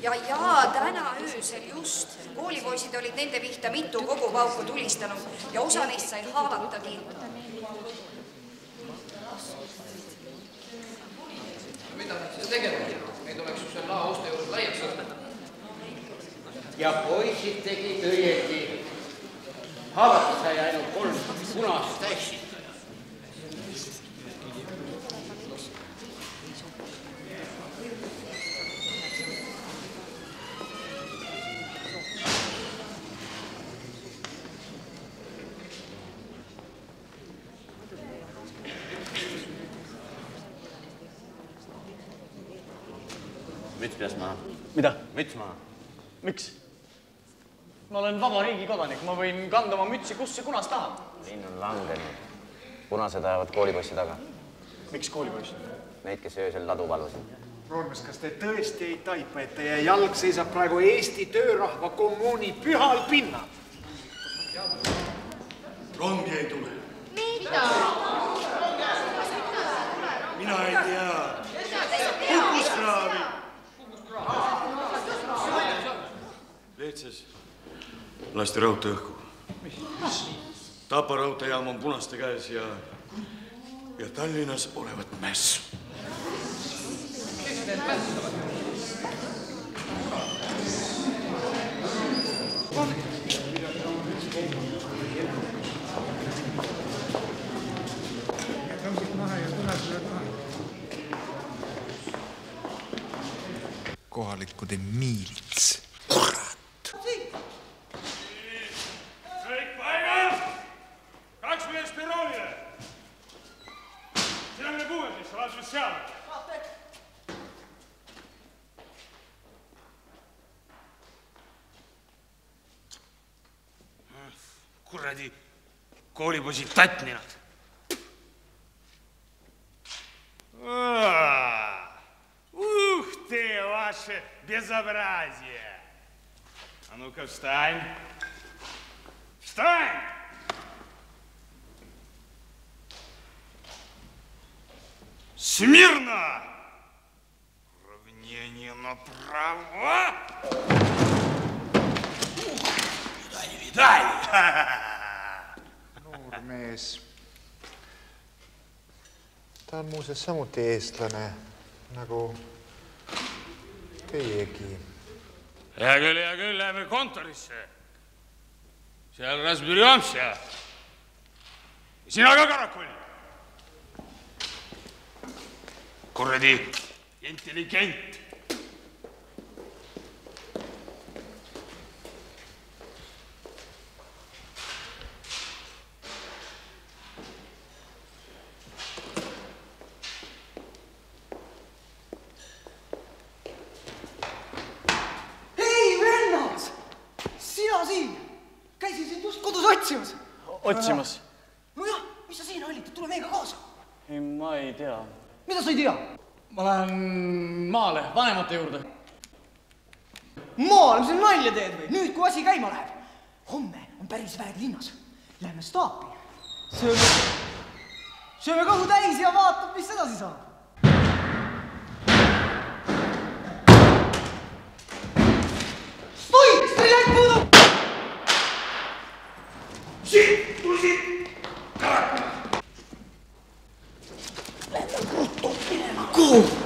Ja täna öösel just koolipoisid olid nende pihta mitu kogupauku tulistanud ja osa neist said haavatagi. Mida nad siis tegema? Neid oleks ju seal laoste juurde laiaks õhtud. Ja poisid tegid õieti. Haavata sai ainult 3 punast täissid. Müts peas maha. Mida? Müts maha. Miks? Ma olen vaba riigi kodanik, ma võin kanda oma mütsi kus ja kunas tahan. Linn on langenud. Punased ajavad koolipoissi taga. Miks koolipoiss? Neid, kes öösel ladu valusid. Roolmes, kas te tõesti ei taipa, et teie jalg seisab praegu Eesti töörahva kommuuni pühal pinnal? Rongi ei tule. Mida? Mina ei tea. Puhkuskraavi. Leetses lasti raudtee õhku. Tapa raudteejaam on punaste käes ja Tallinnas olevat mässu. Kes need mässavad? Kohalikkude miilits. Kurat! Kõik paigal! 2 meest peroonile! Sina mine kuue siis, sa laad seal. Kuradi koolipoisid tatninad. Ух ты, ваше безобразие! А ну-ка, встань! Встань! Смирно! Равнение направо! Не видали? Noor mees. Ta on muuseas samuti eestlane, nagu teiegi. Hea küll, läheme kontorisse. Seal rasbürjams ja sina ka karakull. Kuradi intelligent. Otsimas? Nojah, mis sa siin olid? Tule meiega kaasa. Ei, ma ei tea. Mida sa ei tea? Ma lähen maale, vanemate juurde. Maale, mis sa nalja teed või? Nüüd, kui asi käima läheb. Homme on päris väed linnas. Läheme staapi. Sööme kõhu täis ja vaatab, mis edasi saab. Stoi! Streljalt puudub! Siit, tuli siit! Karakna! Lähme ruttu minema. Kuhu?